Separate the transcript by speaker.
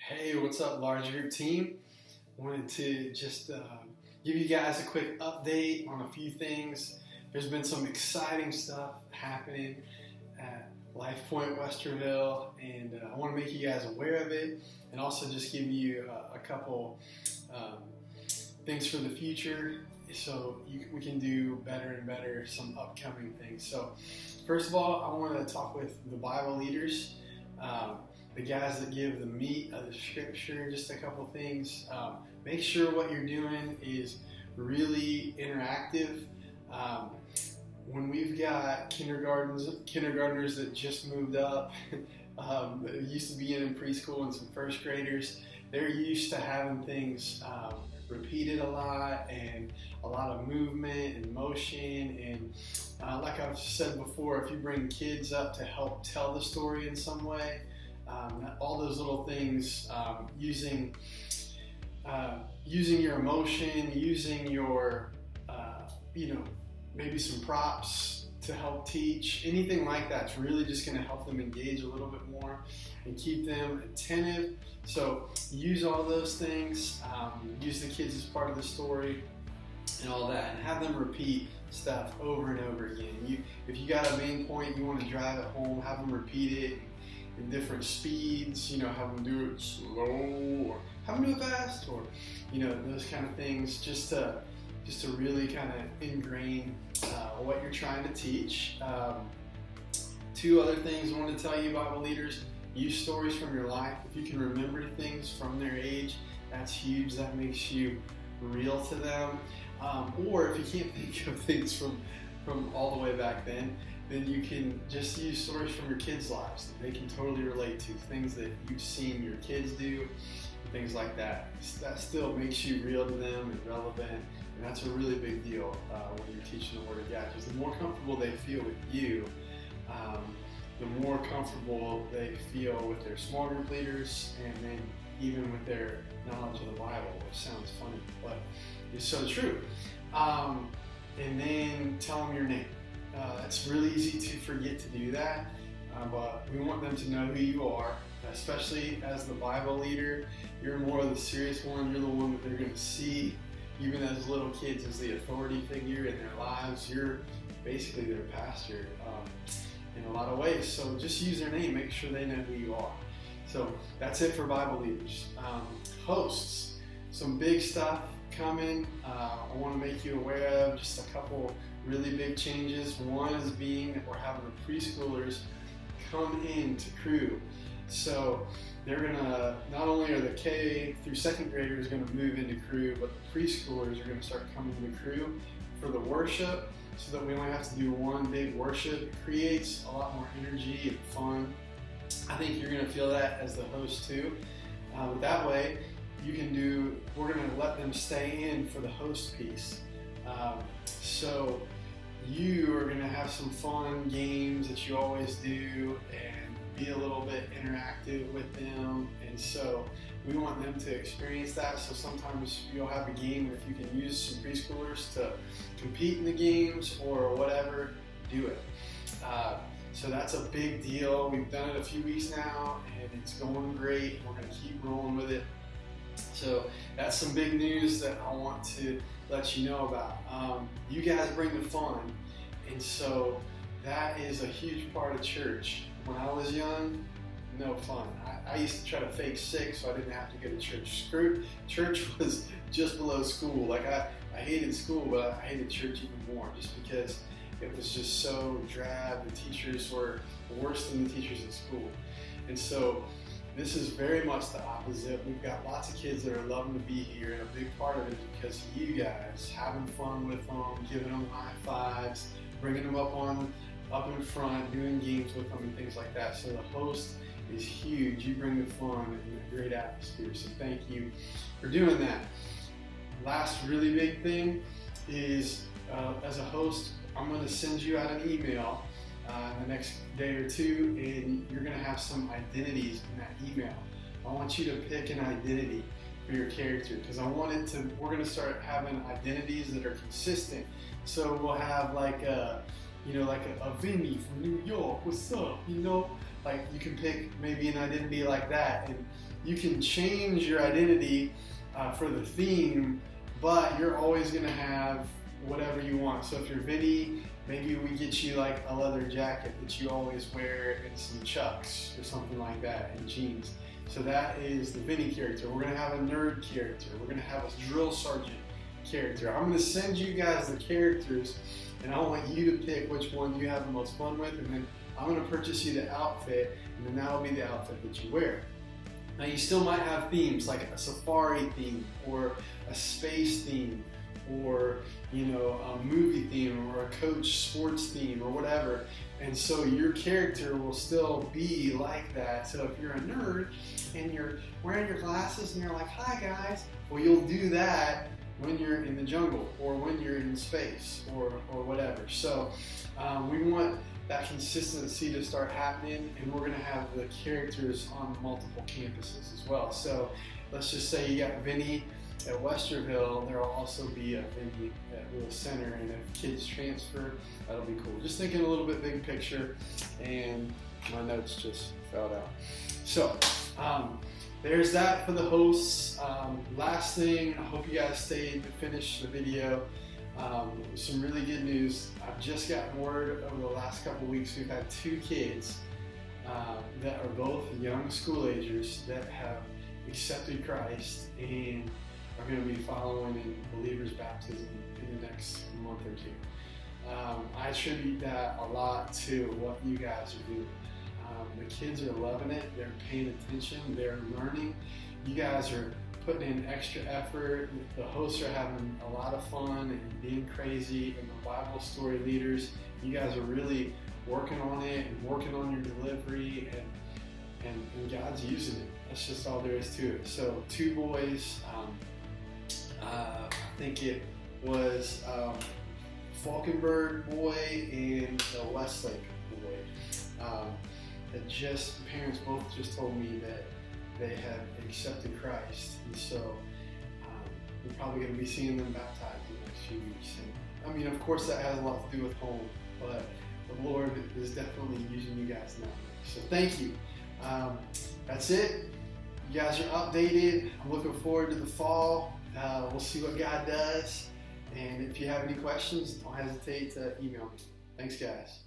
Speaker 1: Hey, what's up, large group team? Wanted to just give you guys a quick update on a few things. There's been some exciting stuff happening at Life Point Westerville, and I want to make you guys aware of it, and also just give you a couple things for the future, so we can do better and better some upcoming things. So, first of all, I want to talk with the Bible leaders. The guys that give the meat of the scripture, just a couple things. Make sure what you're doing is really interactive. When we've got kindergartners that just moved up, that used to be in preschool, and some first graders, they're used to having things repeated a lot, and a lot of movement and motion. And like I've said before, if you bring kids up to help tell the story in some way, all those little things, using your emotion, using your, maybe some props to help teach, anything like that's really just going to help them engage a little bit more and keep them attentive. So use all those things, use the kids as part of the story and all that, and have them repeat stuff over and over again. If you got a main point you want to drive it home, have them repeat it in different speeds, have them do it slow, or have them do it fast, or those kind of things, just to really kind of ingrain what you're trying to teach. Two other things I want to tell you, Bible leaders: use stories from your life. If you can remember things from their age, that's huge. That makes you real to them. Or if you can't think of things from all the way back then you can just use stories from your kids' lives that they can totally relate to, things that you've seen your kids do, things like that. That still makes you real to them and relevant, and that's a really big deal when you're teaching the Word of God, because the more comfortable they feel with you, the more comfortable they feel with their small group leaders, and then even with their knowledge of the Bible, which sounds funny, but it's so true. And then tell them your name. It's really easy to forget to do that, but we want them to know who you are, especially as the Bible leader. You're more of the serious one. You're the one that they're going to see, even as little kids, as the authority figure in their lives. You're basically their pastor in a lot of ways. So just use their name. Make sure they know who you are. So that's it for Bible leaders. Hosts, some big stuff coming. I want to make you aware of just a couple really big changes. One is being that we're having the preschoolers come into Cru. So they're gonna, not only are the K through second graders going to move into Cru, but the preschoolers are going to start coming to Cru for the worship, so that we only have to do one big worship. It creates a lot more energy and fun. I think you're going to feel that as the host too. But that way, we're going to let them stay in for the host piece. So you are going to have some fun games that you always do, and be a little bit interactive with them. And so we want them to experience that. So sometimes you'll have a game, if you can use some preschoolers to compete in the games or whatever, do it. So that's a big deal. We've done it a few weeks now, and it's going great. We're going to keep rolling with it. So that's some big news that I want to let you know about. You guys bring the fun, and so that is a huge part of church. When I was young, no fun. I used to try to fake sick so I didn't have to go to church. Church was just below school. Like I hated school, but I hated church even more, just because it was just so drab. The teachers were worse than the teachers in school. And so this is very much the opposite. We've got lots of kids that are loving to be here, and a big part of it is because of you guys, having fun with them, giving them high fives, bringing them up in front, doing games with them and things like that. So the host is huge. You bring the fun and a great atmosphere. So thank you for doing that. Last really big thing is, as a host, I'm going to send you out an email in the next day or two, and you're going to have some identities in that email. I want you to pick an identity for your character, because we're going to start having identities that are consistent. So we'll have like like a Vinny from New York, what's up, like you can pick maybe an identity like that, and you can change your identity for the theme, but you're always going to have whatever you want. So if you're Vinny, maybe we get you like a leather jacket that you always wear and some Chucks or something like that, and jeans. So that is the Vinny character. We're going to have a nerd character. We're going to have a drill sergeant character. I'm going to send you guys the characters, and I want you to pick which one you have the most fun with, and then I'm going to purchase you the outfit, and then that'll be the outfit that you wear. Now you still might have themes like a safari theme or a space theme or a movie theme or a coach sports theme or whatever, and so your character will still be like that. So if you're a nerd and you're wearing your glasses and you're like, hi guys, well, you'll do that when you're in the jungle or when you're in space or whatever. So we want that consistency to start happening, and we're going to have the characters on multiple campuses as well. So let's just say you got Vinny at Westerville, there will also be a Vinny at Lewis Center, and if kids transfer, that'll be cool. Just thinking a little bit big picture, and my notes just fell out. So there's that for the hosts. Last thing, I hope you guys stayed to finish the video. Some really good news. I've just gotten word over the last couple weeks, we've had 2 kids that are both young school agers that have accepted Christ and are going to be following in believers' baptism in the next month or 2. I attribute that a lot to what you guys are doing. The kids are loving it. They're paying attention. They're learning. You guys are putting in extra effort. The hosts are having a lot of fun and being crazy. And the Bible story leaders, you guys are really working on it and working on your delivery, and God's using it. That's just all there is to it. So 2 boys. I think it was Falkenberg boy and the Westlake boy. Parents both just told me that they have accepted Christ, and so we're probably going to be seeing them baptized in the next few weeks. And I mean, of course, that has a lot to do with home, but the Lord is definitely using you guys now. So thank you. That's it. You guys are updated. I'm looking forward to the fall. We'll see what God does. And if you have any questions, don't hesitate to email me. Thanks, guys.